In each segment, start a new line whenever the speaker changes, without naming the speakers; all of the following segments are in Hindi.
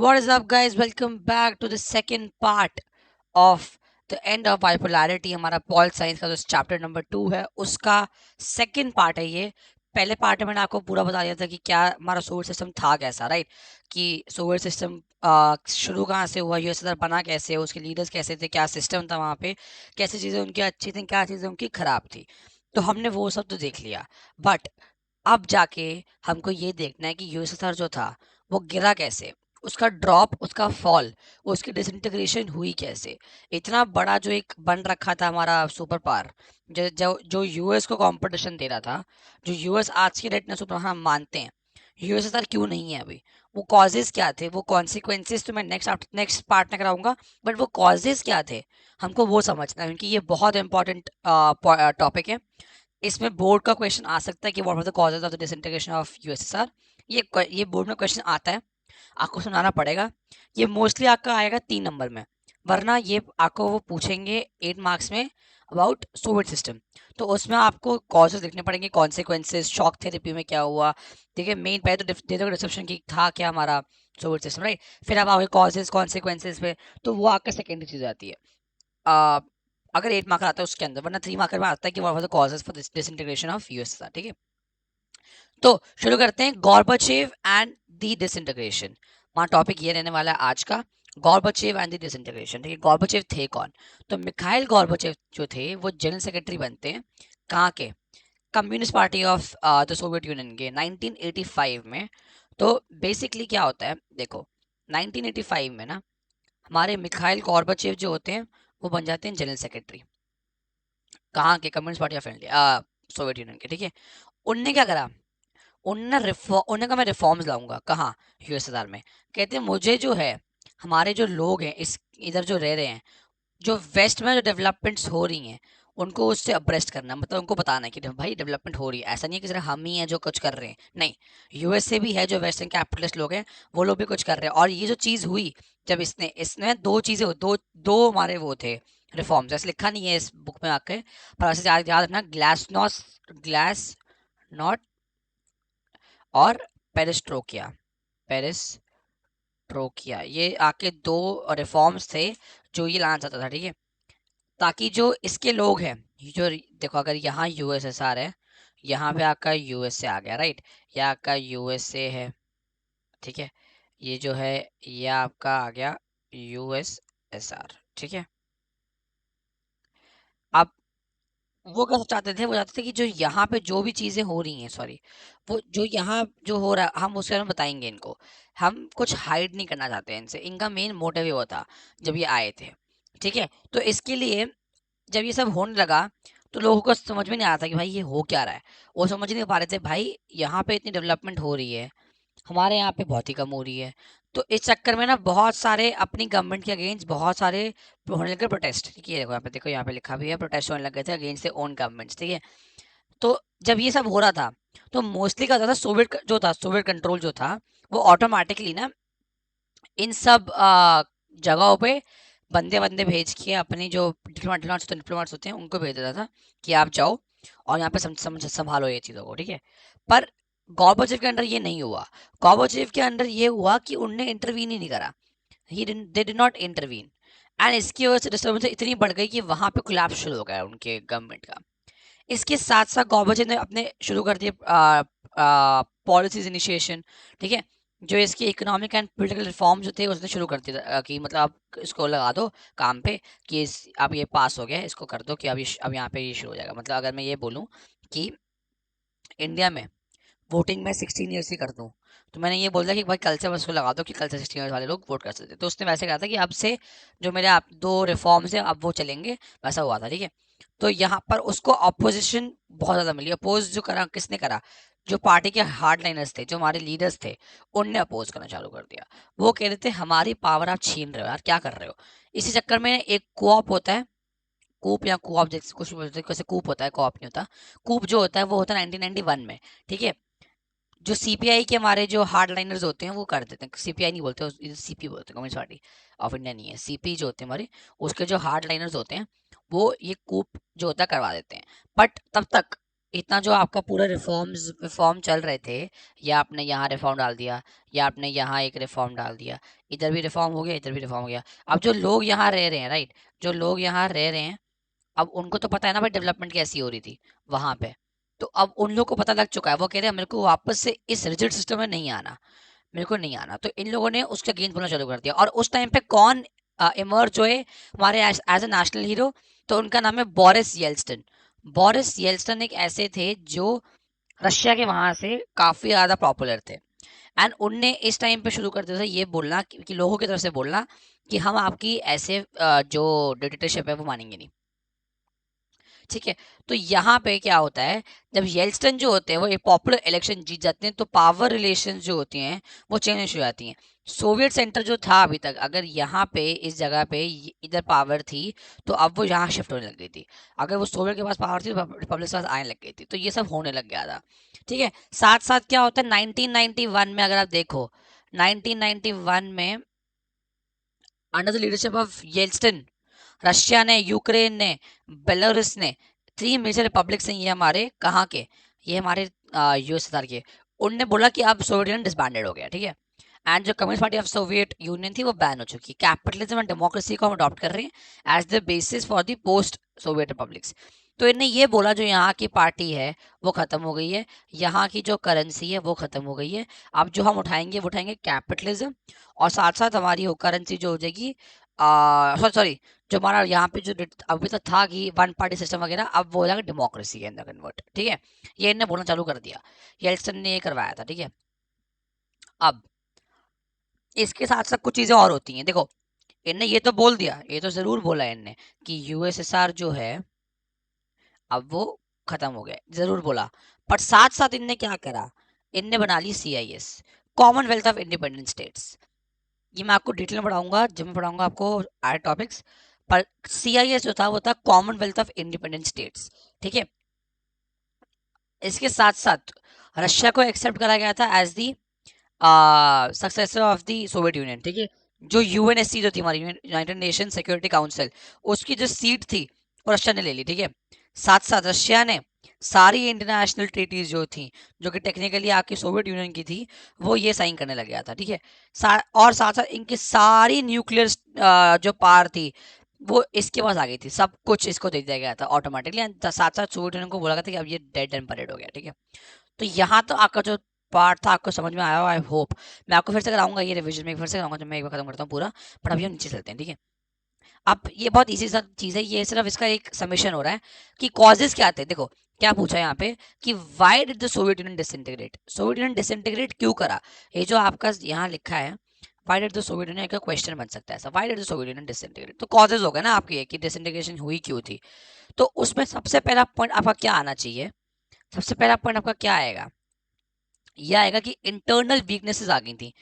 What is up, guys? Welcome back to the second part of the end of bipolarity. हमारा पॉल साइंस का जो चैप्टर नंबर 2 है उसका सेकंड पार्ट है ये. पहले पार्ट में मैंने आपको पूरा बता दिया था कि क्या हमारा सोलर सिस्टम था कैसा, राइट? कि सोलर सिस्टम शुरू कहाँ से हुआ, यूएसएसआर बना कैसे, उसके लीडर्स कैसे थे, क्या सिस्टम था वहाँ पे, कैसी चीज़ें उनकी अच्छी थी, क्या चीज़ें उनकी खराब थी. तो हमने वो सब तो देख लिया. बट अब जाके हमको ये देखना है कि यूएसएसआर जो था वो गिरा कैसे, उसका ड्रॉप, उसका फॉल, उसकी डिसइंटीग्रेशन हुई कैसे. इतना बड़ा जो एक बन रखा था हमारा सुपर पावर, जो जो जो यूएस को कंपटीशन दे रहा था, जो यूएस आज की डेट में सुपर हम मानते हैं, यूएसएसआर क्यों नहीं है अभी, वो कॉजेज क्या थे, वो कॉन्सिक्वेंसेज तो मैं नेक्स्ट पार्ट में कराऊंगा. बट वो कॉजेज क्या थे हमको वो समझना है, क्योंकि ये बहुत इंपॉर्टेंट टॉपिक है. इसमें बोर्ड का क्वेश्चन आ सकता है कि what were the causes of the disintegration of USSR. ये बोर्ड में क्वेश्चन आता है, आपको सुनाना पड़ेगा. ये मोस्टली आपका आएगा 3 नंबर में, वरना ये आपको वो पूछेंगे 8 मार्क्स में अबाउट सोवियत सिस्टम. तो उसमें आपको कॉजेज लिखने पड़ेंगे, कॉन्सिक्वेंसेज, शॉक थेरेपी में क्या हुआ. देखिए मेन पहले तो दे दो डिस्क्रिप्शन की था क्या हमारा सोवियत सिस्टम, राइट? फिर आप आओगे कॉजेज कॉन्सिक्वेंसेज पे, तो वो आपका सेकेंडरी चीज आती है. आ, अगर 8 मार्कर आता है उसके अंदर, वरना 3 मार्कर में आता है कि what were the causes for disintegration of USSR. ठीक है, तो शुरू करते हैं. गॉर्बाचेव एंड द डिसइंटीग्रेशन, हमारा टॉपिक ये रहने वाला है आज का. गॉर्बाचेव एंड द डिसइंटीग्रेशन. ठीक है, गॉर्बाचेव थे कौन? तो मिखाइल गॉर्बाचेव जो थे वो जनरल सेक्रेटरी बनते हैं. कहाँ के? Communist party of the Soviet union के 1985 में. तो बेसिकली क्या होता है देखो, 1985 में ना हमारे मिखाइल गॉर्बाचेव जो होते हैं वो बन जाते हैं जनरल सेक्रेटरी. कहाँ के? Communist party of India, Soviet union के. ठीक है, उनने क्या करा, उन्होंने कहा मैं रिफॉर्म्स लाऊंगा. कहाँ? यूएसएसआर में. कहते हैं मुझे जो है, हमारे जो लोग हैं इस इधर जो रह रहे हैं, जो वेस्ट में जो डेवलपमेंट्स हो रही हैं, उनको उससे अब्रेस्ट करना, मतलब उनको बताना है कि भाई डेवलपमेंट हो रही है. ऐसा नहीं है कि सिर्फ हम ही हैं जो कुछ कर रहे हैं, नहीं. यूएस से भी है, जो वेस्टर्न कैपिटलिस्ट लोग हैं वो लोग भी कुछ कर रहे हैं. और ये जो चीज़ हुई, जब इसने इसने दो चीज़ें, दो दो हमारे वो थे रिफॉर्म्स. ऐसे लिखा नहीं है इस बुक में आके, पर ऐसे याद याद रखना. ग्लास नॉट और पेरिस्ट्रोकिया. पेरिस्ट्रोकिया, ये आके दो रिफॉर्म्स थे जो ये लाना चाहता था. ठीक है, ताकि जो इसके लोग हैं, जो देखो अगर यहाँ यूएसएसआर है, यहाँ पे आपका यूएसए आ गया, राइट? ये आपका यूएसए है. ठीक है, ये जो है ये आपका आ गया यूएसएसआर. ठीक है, अब वो क्या चाहते थे, वो चाहते थे कि जो यहाँ पे जो भी चीज़ें हो रही हैं, सॉरी, वो जो यहाँ जो हो रहा है हम उसके बारे में बताएंगे इनको. हम कुछ हाइड नहीं करना चाहते हैं इनसे. इनका मेन मोटिव ये होता जब ये आए थे. ठीक है, तो इसके लिए जब ये सब होने लगा तो लोगों को समझ में नहीं आता कि भाई ये हो क्या रहा है. वो समझ नहीं पा रहे थे भाई यहाँ पे इतनी डेवलपमेंट हो रही है, हमारे यहाँ पे बहुत ही कम हो रही है. तो इस चक्कर में ना बहुत सारे अपनी गवर्नमेंट के अगेंस्ट बहुत सारे होने लगे प्रोटेस्ट. ठीक है, देखो यहाँ पे लिखा भी है, प्रोटेस्ट होने लगे थे अगेंस्ट द ओन गवर्नमेंट्स. ठीक है, तो जब ये सब हो रहा था तो मोस्टली क्या होता था, सोवियत कंट्रोल जो था वो ऑटोमेटिकली ना इन सब जगहों पे बंदे बंदे भेज के अपने जो डिप्लोमेट्स होते हैं उनको भेज देता था कि आप जाओ और यहाँ पे संभालो ये चीज़ों को. ठीक है, पर गॉर्बाचेव के अंडर ये नहीं हुआ. गॉर्बाचेव के अंडर ये हुआ कि उनने इंटरवीन ही नहीं करा. They did not intervene. And इसकी वजह से डिस्टर्बेंस इतनी बढ़ गई कि वहां पे कोलैप्स शुरू हो गया उनके गवर्नमेंट का. इसके साथ साथ गॉर्बाचेव ने अपने शुरू कर दिए पॉलिसीज इनिशिएशन. ठीक है, जो इसके इकोनॉमिक एंड पॉलिटिकल रिफॉर्म जो थे उसने शुरू कर दिया कि मतलब आप इसको लगा दो काम पे, कि अब ये पास हो गया, इसको कर दो कि अब यहाँ पे ये शुरू हो जाएगा. मतलब अगर मैं ये बोलूँ कि इंडिया में वोटिंग में 16 ईयर्स की कर दूं, तो मैंने ये बोल दिया कि भाई कल से बस उसको लगा दो कि कल से 16 ईयर्स वाले लोग वोट कर सकते हैं. तो उसने वैसे कहा था कि अब से जो मेरे आप दो रिफॉर्म्स हैं अब वो चलेंगे, वैसा हुआ था. ठीक है, तो यहाँ पर उसको अपोजिशन बहुत ज़्यादा मिली. अपोज जो करा, किसने करा? जो पार्टी के हार्ड लाइनर्स थे, जो हमारे लीडर्स थे, उनने अपोज करना चालू कर दिया. वो कह रहे थे हमारी पावर आप छीन रहे हो यार, क्या कर रहे हो. इसी चक्कर में एक कोऑप होता है, कूप या कोऑप जैसे कुछ बोलते हैं, कैसे कूप होता है, कोऑप नहीं होता. कूप जो होता है वो होता है 1991 में. ठीक है, जो सीपीआई के हमारे जो हार्ड लाइनर्स होते हैं वो कर देते हैं. सीपीआई नहीं बोलते, सीपी बोलते हैं, कम्युनिस्ट पार्टी ऑफ इंडिया नहीं है, सीपी जो होते हैं हमारे, उसके जो हार्ड लाइनर्स होते हैं वो ये कूप जो होता है करवा देते हैं. बट तब तक इतना जो आपका पूरा रिफॉर्म चल रहे थे, या आपने यहाँ रिफॉर्म डाल दिया, या आपने यहाँ एक रिफॉर्म डाल दिया, इधर भी रिफॉर्म हो गया, इधर भी रिफॉर्म हो गया। अब जो लोग यहाँ रह रहे हैं, राइट, जो लोग यहाँ रह रहे हैं, अब उनको तो पता है ना भाई डेवलपमेंट कैसी हो रही थी वहां पे। तो अब उन लोग को पता लग चुका है, वो कह रहे हैं मेरे को वापस से इस रिजिड सिस्टम में नहीं आना, मेरे को नहीं आना। तो इन लोगों ने उसका गेंद बोलना चालू कर दिया। और उस टाइम पे कौन इमर्ज हुए हमारे एज ए नेशनल हीरो? तो उनका नाम है बोरिस येल्टसिन। बोरिस येल्टसिन एक ऐसे थे जो रशिया के वहां से काफी ज्यादा पॉपुलर थे। एंड उनने इस टाइम पे शुरू कर दिया था ये बोलना कि लोगों की तरफ से बोलना कि हम आपकी ऐसे जो डिक्टेटरशिप है वो मानेंगे नहीं। ठीक है, तो यहाँ पे क्या होता है, जब येल्टसिन जो होते हैं वो एक पॉपुलर इलेक्शन जीत जाते हैं, तो पावर रिलेशंस जो होती हैं वो चेंज हो जाती हैं। सोवियत सेंटर जो था अभी तक, अगर यहाँ पे इस जगह पे इधर पावर थी, तो अब वो यहाँ शिफ्ट होने लग गई थी। अगर वो सोवियत के पास पावर थी, रिपब्लिक के पास आने लग गई थी। तो ये सब होने लग गया था। ठीक है, साथ साथ क्या होता है 1991 में, अगर आप देखो 1991 में under the leadership of Yeltsin, Russia ने, यूक्रेन ने, बेलारूस ने, 3 मेजर रिपब्लिक्स हैं ये हमारे कहाँ के, ये हमारे यूएसएसआर के। उनने बोला कि अब सोवियत यूनियन डिसबैंडेड हो गया। ठीक है, एंड जो communist party of Soviet union थी वो बैन हो चुकी। कैपिटलिज्म एंड डेमोक्रेसी को हम अडॉप्ट कर रहे हैं as the basis for the post Soviet republics. तो इनने ये बोला जो यहाँ की पार्टी है वो खत्म हो गई है, यहाँ की जो करेंसी है वो खत्म हो गई है, अब जो हम उठाएंगे वो उठाएंगे कैपिटलिज्म, और साथ साथ हमारी वो करेंसी जो हो जाएगी सॉरी सॉरी, जो हमारा यहाँ पे जो अभी तक था कि वन पार्टी सिस्टम वगैरह, अब वो हो जाएगा डेमोक्रेसी के अंदर कन्वर्ट। ठीक है, ये इनने बोलना चालू कर दिया, येल्टसिन ने ये करवाया था। ठीक है, अब इसके साथ साथ कुछ चीजें और होती हैं। देखो, इनने ये तो बोल दिया, ये तो जरूर बोला है इनने कि यूएसएसआर जो है अब वो खत्म हो गया, जरूर बोला। पर साथ साथ इनने क्या करा, इनने बना ली CIS, Commonwealth of independent states. ये मैं आपको डिटेल में पढ़ाऊंगा जब मैं पढ़ाऊंगा आपको आर टॉपिक्स। पर CIS जो था वो था कॉमनवेल्थ ऑफ इंडिपेंडेंट स्टेट्स। ठीक है, इसके साथ साथ रशिया को एक्सेप्ट करा गया था as the successor of the Soviet Union. ठीक है, जो UNSC जो थी हमारी यूनाइटेड नेशन सिक्योरिटी काउंसिल, उसकी जो सीट थी वो रशिया ने ले ली। ठीक है, साथ साथ रशिया ने सारी इंटरनेशनल ट्रीटीज जो थी, जो कि टेक्निकली आपकी सोवियत यूनियन की थी, वो ये साइन करने लग गया था। ठीक है, और साथ साथ इनकी सारी न्यूक्लियर जो पावर थी वो इसके पास आ गई थी, सब कुछ इसको दे दिया गया था ऑटोमेटिकली। साथ साथ सोवियत यूनियन को बोला गया था कि अब ये डेड एंड बरेड हो गया। ठीक है, तो यहाँ तो आपका जो पार्ट था आपको समझ में आया हो, आई होप। मैं आपको फिर से कराऊंगा ये रिवीजन में, फिर से कराऊंगा जब मैं एक बार खत्म करता हूँ पूरा। पर अभी हम नीचे चलते हैं। ठीक है, अब ये बहुत इजी सा चीज है, ये सिर्फ इसका एक समेशन हो रहा है कि कॉजेज क्या थे। देखो क्या पूछा है यहाँ पे कि why did the Soviet union disintegrate, Soviet union disintegrate क्यों करा, ये जो आपका यहाँ लिखा है why did the Soviet union, का क्वेश्चन बन सकता है ऐसा, why did the Soviet union disintegrate. तो कॉजेज हो गए ना आपके कि डिसइंटीग्रेशन हुई क्यों थी। तो उसमें सबसे पहला पॉइंट आपका क्या आना चाहिए, सबसे पहला पॉइंट आपका क्या आएगा, यह आएगा कि इंटरनल वीकनेसेस आ गई थी,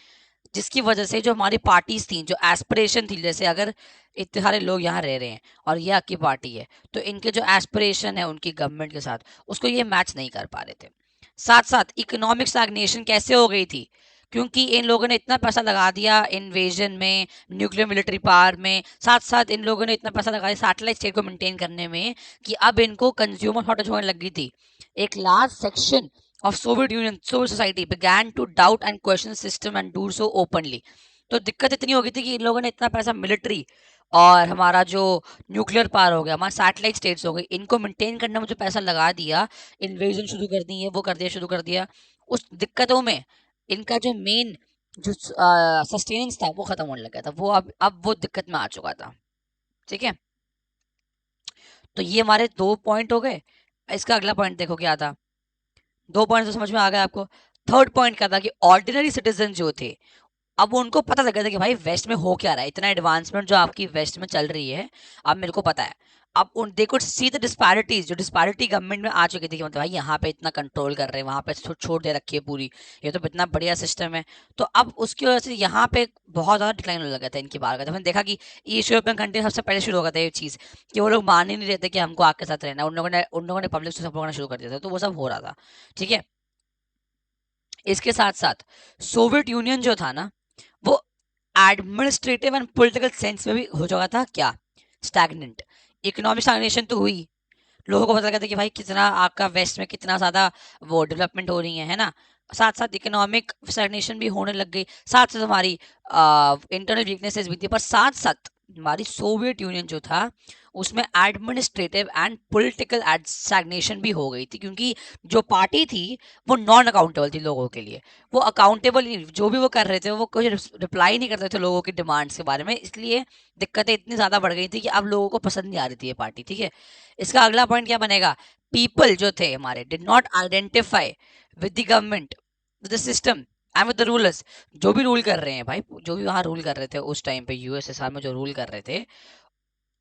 जिसकी वजह से जो हमारी पार्टीज थी, जो एस्पिरेशन थी, जैसे अगर इतने सारे लोग यहाँ रह रहे हैं और ये आपकी पार्टी है, तो इनके जो एस्पिरेशन है उनकी गवर्नमेंट के साथ, उसको ये मैच नहीं कर पा रहे थे। साथ साथ इकोनॉमिक स्टैग्नेशन कैसे हो गई थी, क्योंकि इन लोगों ने इतना पैसा लगा दिया इन्वेजन में, न्यूक्लियर मिलिट्री पावर में, साथ साथ इन लोगों ने इतना पैसा लगा दिया सैटेलाइट स्टेट को मेंटेन करने में, कि अब इनको कंज्यूमर शॉर्टेज होने लग गई थी। एक large section of Soviet Union, Soviet society began to doubt and question system and do so openly। तो दिक्कत इतनी हो गई थी कि इन लोगों ने इतना पैसा मिलिट्री और हमारा जो न्यूक्लियर पावर हो गया, हमारा सैटेलाइट स्टेट्स हो गई, इनको मेंटेन करने में जो पैसा लगा दिया, इन्वेजन शुरू कर दी है, वो कर दिया, शुरू कर दिया, उस दिक्कतों में इनका जो मेन जो सस्टेनेंस था वो खत्म होने लगा था, वो अब वो दिक्कत में आ चुका था। ठीक है, तो ये हमारे 2 पॉइंट हो गए। इसका अगला पॉइंट देखो क्या था, 2 पॉइंट तो समझ में आ गया आपको। थर्ड पॉइंट क्या था कि ऑर्डिनरी सिटीजन जो थे, अब उनको पता लग गया था कि भाई वेस्ट में हो क्या रहा है, इतना एडवांसमेंट जो आपकी वेस्ट में चल रही है, अब मेरे को पता है। अब उन they could see the disparities, जो डिस्पैरिटी गवर्नमेंट में आ चुकी थी कि मतलब भाई यहाँ पे इतना कंट्रोल कर रहे हैं, वहाँ पे छोड़ दे रखी है पूरी, ये तो इतना बढ़िया सिस्टम है। तो अब उसकी वजह से यहाँ पे बहुत ज़्यादा डिक्लाइन होने लगा था इनकी बार का। जब हमने देखा कि ईस्ट यूरोपियन कंट्री सबसे पहले शुरू हो गया था ये चीज़, कि वो लोग मान ही नहीं रहते कि हमको आपके साथ रहना, उन लोगों ने पब्लिक से सपोर्ट करना शुरू कर दिया था, तो वो सब हो रहा था। ठीक है, इसके साथ साथ सोवियत यूनियन जो था ना, वो एडमिनिस्ट्रेटिव एंड पॉलिटिकल सेंस में भी हो चुका था क्या, स्टैग्नेंट। इकोनॉमिक स्टैग्नेशन तो हुई, लोगों को पता लगा था कि भाई कितना आपका वेस्ट में कितना ज़्यादा वो डेवलपमेंट हो रही है ना। साथ साथ इकोनॉमिक स्टैग्नेशन भी होने लग गई, साथ साथ हमारी इंटरनल वीकनेसेस भी थी, पर साथ साथ हमारी सोवियत यूनियन जो था उसमें एडमिनिस्ट्रेटिव एंड पॉलिटिकल स्टैग्नेशन भी हो गई थी, क्योंकि जो पार्टी थी वो नॉन अकाउंटेबल थी लोगों के लिए। वो अकाउंटेबल ही, जो भी वो कर रहे थे वो कुछ रिप्लाई नहीं करते थे लोगों की डिमांड्स के बारे में, इसलिए दिक्कतें इतनी ज़्यादा बढ़ गई थी कि अब लोगों को पसंद नहीं आ रही थी ये पार्टी। ठीक है, इसका अगला पॉइंट क्या बनेगा? पीपल जो थे हमारे did not identify with the government, with the system and with the rulers. जो भी रूल कर रहे हैं भाई, जो भी वहाँ रूल कर रहे थे उस टाइम पे यूएसएसआर में जो रूल कर रहे थे,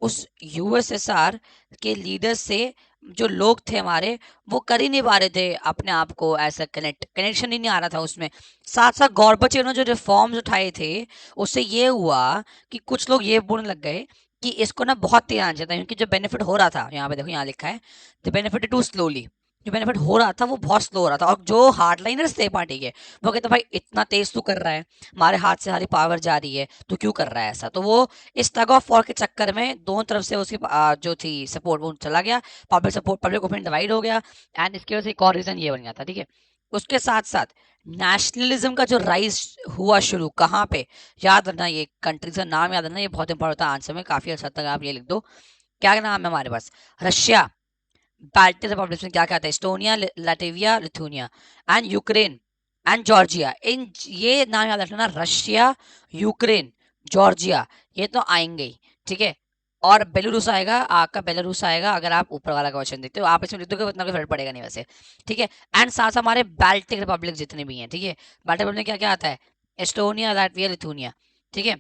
उस यूएसएसआर के लीडर से जो लोग थे हमारे, वो कर ही नहीं पा रहे थे अपने आप को ऐसा कनेक्शन ही नहीं आ रहा था उसमें। साथ साथ गॉर्बचेव ने जो रिफॉर्म्स उठाए थे उससे ये हुआ कि कुछ लोग ये बोलने लग गए कि इसको ना बहुत तेज आना चाहिए था, क्योंकि जो बेनिफिट हो रहा था, यहाँ पे देखो यहाँ लिखा है द बेनिफिट टू स्लोली, जो बेनिफिट हो रहा था वो बहुत स्लो हो रहा था। और जो हार्डलाइनर्स थे पार्टी के वो कहते भाई इतना तेज तू कर रहा है, हमारे हाथ से सारी पावर जा रही है, तो क्यों कर रहा है ऐसा। तो वो इस टग ऑफ वॉर के चक्कर में दोनों तरफ से उसकी जो थी सपोर्ट वो चला गया, public support, public opinion divide हो गया, एंड इसकी वजह से एक और रीजन ये बन गया था। ठीक है, उसके साथ साथ नेशनलिज्म का जो राइज हुआ शुरू, कहाँ पे, याद रखना ये कंट्रीज का नाम याद रखना, ये बहुत इंपॉर्टेंट था आंसर में, काफी हद तक आप ये लिख दो। क्या नाम है हमारे पास? रशिया, बाल्टिक रिपब्लिक में क्या क्या था, Estonia, Latvia, Lithuania and Ukraine and Georgia. इन ये नाम याद रखना, रशिया, यूक्रेन, जॉर्जिया, ये तो आएंगे ही। ठीक है, और बेलारूस आएगा, आपका बेलारूस आएगा अगर आप ऊपर वाला क्वेश्चन देखते हो, आप इसमें लिख दोगे उतना कोई फर्क पड़ेगा नहीं वैसे। ठीक है, एंड साथ हमारे बाल्टिक रिपब्लिक जितने भी हैं, ठीक है, बाल्टिक रिपब्लिक में क्या क्या आता है, एस्टोनिया, लाटविया, लिथुनिया। ठीक है,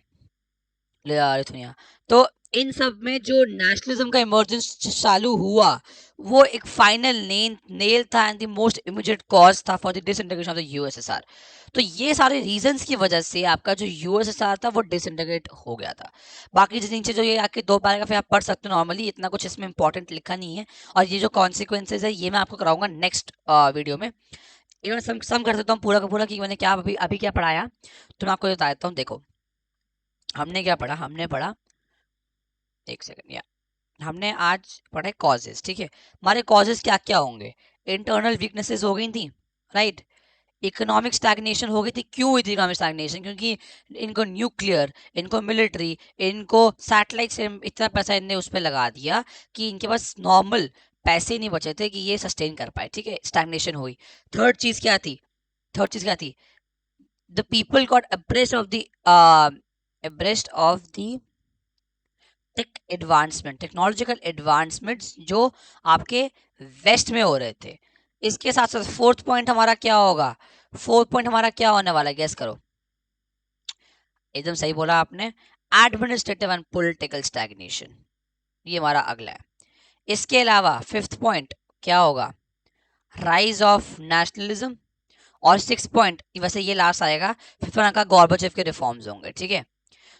लिथुनिया। तो इन सब में जो नेशनलिज्म का इमर्जेंस चालू हुआ वो एक फाइनल नेल था and the most immediate cause था for the disintegration of the USSR. तो ये सारे रीजंस की वजह से आपका जो यूएसएसआर था वो डिसइंटीग्रेट हो गया था। बाकी जो नीचे जो ये आपके दो पैराग्राफ आप पढ़ सकते हो नॉर्मली, इतना कुछ इसमें इंपॉर्टेंट लिखा नहीं है, और ये जो कॉन्सिक्वेंसेज है ये मैं आपको कराऊंगा नेक्स्ट वीडियो में। इवन सम कर देता हूँ पूरा का पूरा कि मैंने क्या अभी अभी क्या पढ़ाया, तो मैं आपको बता देता हूँ। देखो हमने क्या पढ़ा, हमने पढ़ा, एक सेकंड, या हमने आज पढ़े कॉजेस। ठीक है, हमारे कॉजेस क्या क्या होंगे? इंटरनल वीकनेसेस हो गई थी, राइट। इकोनॉमिक स्टैग्नेशन हो गई थी। क्यों हुई थी इकोनॉमिक स्टैग्नेशन? क्योंकि इनको न्यूक्लियर, इनको मिलिट्री, इनको सैटेलाइट से इतना पैसा इनने उस पर लगा दिया कि इनके पास नॉर्मल पैसे नहीं बचे थे कि ये सस्टेन कर पाए। ठीक है, स्टैग्नेशन हुई। थर्ड चीज क्या थी? थर्ड चीज क्या थी? The people got abreast of the tech advancement, technological advancements जो आपके वेस्ट में हो रहे थे। इसके साथ साथ फोर्थ पॉइंट हमारा क्या होगा? फोर्थ पॉइंट हमारा क्या होने वाला है, गेस करो। एकदम सही बोला आपने, एडमिनिस्ट्रेटिव एंड पॉलिटिकल स्टैग्नेशन, ये हमारा अगला है। इसके अलावा फिफ्थ पॉइंट क्या होगा? Rise of nationalism. और सिक्स पॉइंट, वैसे ये लास्ट आएगा, फिफ्थ पॉइंट का गॉर्बेचेव के रिफॉर्म्स होंगे। ठीक है,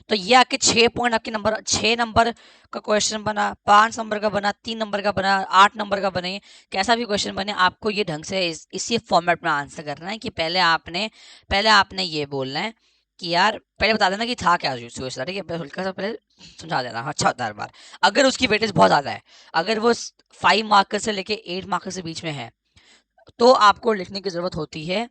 तो ये आपके 6 पॉइंट, आपके नंबर 6 नंबर का क्वेश्चन बना, 5 नंबर का बना, 3 नंबर का बना, 8 नंबर का बने, कैसा भी क्वेश्चन बने, आपको ये ढंग से इसी फॉर्मेट में आंसर करना है कि पहले आपने ये बोलना है कि यार पहले बता देना कि था क्या सुसाइड। ठीक है, हल्का सा पहले समझा देना, अच्छा होता है हर बार। अगर उसकी वेटेज बहुत ज़्यादा है, अगर वो 5 मार्कर से लेके 8 मार्कर से बीच में है, तो आपको लिखने की ज़रूरत होती है,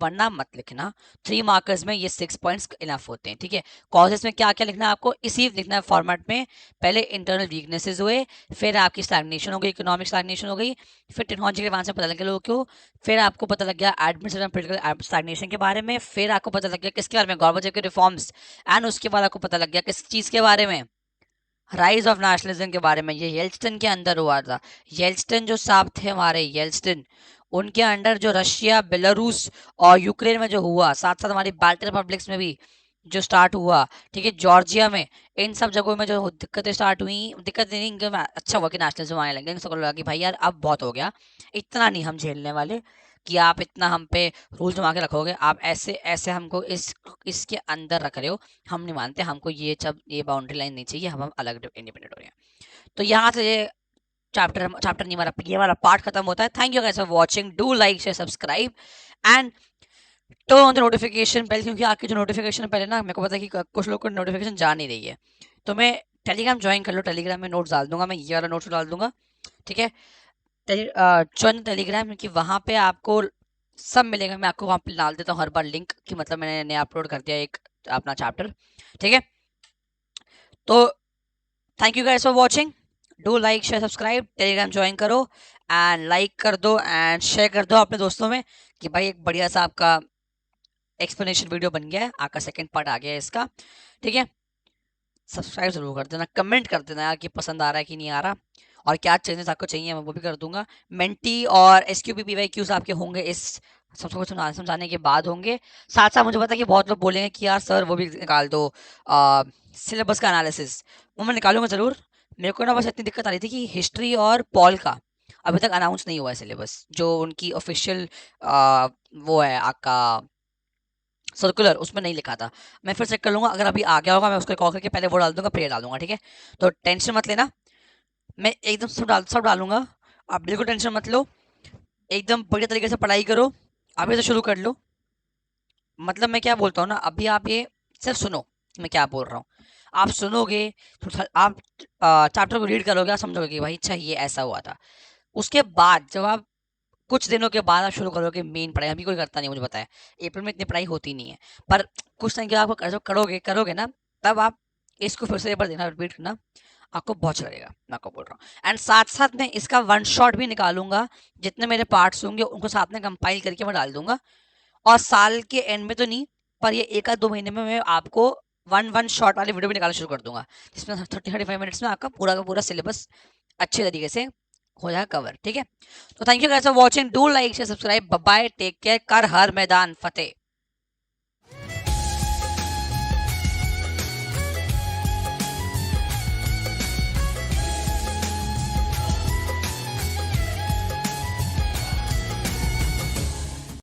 वरना मत लिखना। 3 मार्कर्स में ये 6 पॉइंट्स इनफ होते हैं। ठीक है, कॉजेस में क्या क्या लिखना है आपको, इसी लिखना है फॉर्मेट में। पहले इंटरनल वीकनेसेस हुए, फिर आपकी स्टैग्नेशन हो गई, इकोनॉमिक स्टैग्नेशन हो गई, फिर टेक्नोलॉजी के बारे में पता लग गया लोगों को, फिर आपको पता लग गया एडमिनिस्ट्रेटिव पॉलिटिकल स्टैग्नेशन के बारे में, फिर आपको पता लग गया किसके बारे में, गॉर्बेचेव के रिफॉर्म्स, एंड उसके बाद आपको पता लग गया किस चीज़ के बारे में, राइज ऑफ नेशनलिज्म के बारे में। ये येल्टसिन के अंदर हुआ था। येल्टसिन जो साहब थे हमारे, येल्टसिन, उनके अंडर जो रशिया, बेलारूस और यूक्रेन में जो हुआ, साथ साथ हमारी बाल्टिक रिपब्लिक्स में भी जो स्टार्ट हुआ, ठीक है, जॉर्जिया में, इन सब जगहों में जो दिक्कतें स्टार्ट हुई, दिक्कत नहीं, अच्छा हुआ कि नेशनलिज्म आने लगे, सबको लगा कि भाई यार अब बहुत हो गया, इतना नहीं हम झेलने वाले कि आप इतना हम पे रूल जमा के रखोगे, आप ऐसे ऐसे हमको इसके अंदर रख रहे हो, हम नहीं मानते, हमको ये बाउंड्री लाइन नहीं चाहिए, हम अलग इंडिपेंडेंट हो रहे हैं। तो यहाँ से ये चैप्टर नहीं, हमारा ये वाला पार्ट खत्म होता है। Thank you guys for watching, do like, share, subscribe and turn on the notification bell, क्योंकि आपकी जो नोटिफिकेशन पहले ना, मेरे को पता है कि कुछ लोग को नोटिफिकेशन जा नहीं रही है, तो मैं टेलीग्राम ज्वाइन कर लो, टेलीग्राम में नोट्स डाल दूंगा, मैं ये वाला नोट्स डाल दूंगा, ठीक है। ज्वाइन टेलीग्राम, क्योंकि वहाँ पे आपको सब मिलेगा। मैं आपको वहाँ पे डाल देता हूँ हर बार लिंक, कि मतलब मैंने नया अपलोड कर दिया एक अपना चैप्टर। ठीक है, तो thank you guys for watching. Do like share subscribe, Telegram join करो एंड लाइक कर दो एंड शेयर कर दो अपने दोस्तों में, कि भाई एक बढ़िया सा आपका एक्सप्लेनेशन वीडियो बन गया है, आपका सेकंड पार्ट आ गया है इसका। ठीक है, सब्सक्राइब जरूर कर देना, कमेंट कर देना यार कि पसंद आ रहा है कि नहीं आ रहा, और क्या चेंजेस आपको चाहिए मैं वो भी कर दूंगा। मेंटी और एसक्यूपी पीवाईक्यूज आपके होंगे इस सबसे कुछ समझाने के बाद होंगे। साथ साथ मुझे पता है कि बहुत लोग बोलेंगे कि यार सर वो भी निकाल दो सिलेबस का एनालिसिस, वो मैं निकालूंगा जरूर। मेरे को ना बस इतनी दिक्कत आ रही थी कि हिस्ट्री और पॉल का अभी तक अनाउंस नहीं हुआ है सिलेबस, जो उनकी ऑफिशियल वो है आपका सर्कुलर, उसमें नहीं लिखा था। मैं फिर चेक कर लूंगा, अगर अभी आ गया होगा मैं उसको कॉल करके पहले वो डाल दूंगा, फिर ये डाल दूंगा। ठीक है, तो टेंशन मत लेना, मैं एकदम सब डालूंगा, आप बिल्कुल टेंशन मत लो। एकदम बढ़िया तरीके से पढ़ाई करो, अभी से शुरू कर लो। मतलब मैं क्या बोलता हूँ ना, अभी आप ये सिर्फ सुनो मैं क्या बोल रहा हूँ, आप सुनोगे तो आप चैप्टर को रीड करोगे, आप समझोगे कि भाई अच्छा ये ऐसा हुआ था। उसके बाद जब आप कुछ दिनों के बाद आप शुरू करोगे मेन पढ़ाई, अभी कोई करता नहीं, मुझे पता है अप्रैल में इतनी पढ़ाई होती नहीं है, पर कुछ टाइम के बाद आपको जब करोगे ना, तब आप इसको फिर से एक बार देखना, रिपीट करना, आपको बहुत अच्छा लगेगा, मैं आपको बोल रहा हूँ। एंड साथ साथ में इसका वन शॉट भी निकालूंगा, जितने मेरे पार्ट्स होंगे उनको साथ में कंपाइल करके मैं डाल दूंगा, और साल के एंड में तो नहीं, पर ये एक आध 2 महीने में मैं आपको वन वन शॉट वाली वीडियो भी निकालना शुरू कर दूंगा, जिसमें 30-35 मिनट्स में आपका पूरा का पूरा सिलेबस अच्छे तरीके से हो जाएगा कवर। ठीक है, तो thank you guys for watching, do like share subscribe, bye bye, take care, कर हर मैदान फतेह।